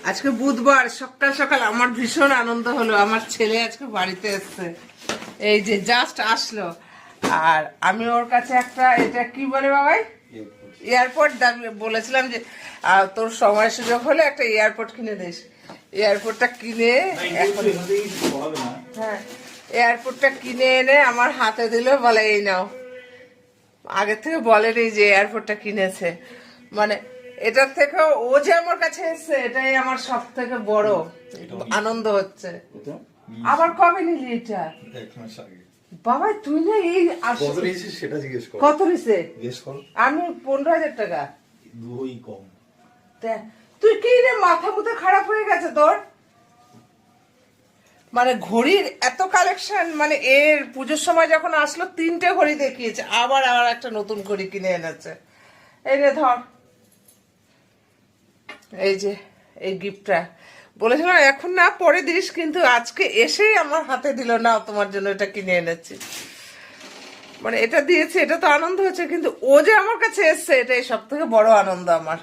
আজকে বুধবার সকাল সকাল আমার ভীষণ আনন্দ হলো, আমার ছেলে আজকে বাড়িতে এসছে, এই যে জাস্ট আসলো। আর আমি ওর কাছে একটা, এটা কি বলে বাবাই, এয়ারপোর্ট বলেছিলাম যে তোর সময় সুযোগ হলে একটা এয়ারপোর্ট কিনে দিস। এয়ারপোর্টটা কিনে হ্যাঁ এয়ারপোর্টটা কিনে এনে আমার হাতে দিল, বলে এই নাও। আগে থেকে বলেনি যে এয়ারপোর্টটা কিনেছে, মানে এটার থেকে ও যে আমার কাছে এসছে এটাই আমার সব থেকে বড় আনন্দ হচ্ছে। আবার কবে নিলি এটা? বাবা তুই না এই কত নিছে? আমি 15,000 টাকা। তুই কি রে, মাথা মুথা খারাপ হয়ে গেছে তোর? মানে ঘড়ির এত কালেকশন, মানে এর পুজোর সময় যখন আসলো 3টে ঘড়ি দেখিয়েছে, আবার একটা নতুন ঘড়ি কিনে এনেছে। এই রে ধর, এই যে এই গিফটটা বলেছিলাম এখন না পরে দিস, কিন্তু আজকে এসেই আমার হাতে দিল, না তোমার জন্য এটা কিনে এনেছি। মানে এটা দিয়েছে, এটা তো আনন্দ হচ্ছে, কিন্তু ও যে আমার কাছে এসছে এটাই সব থেকে বড় আনন্দ আমার।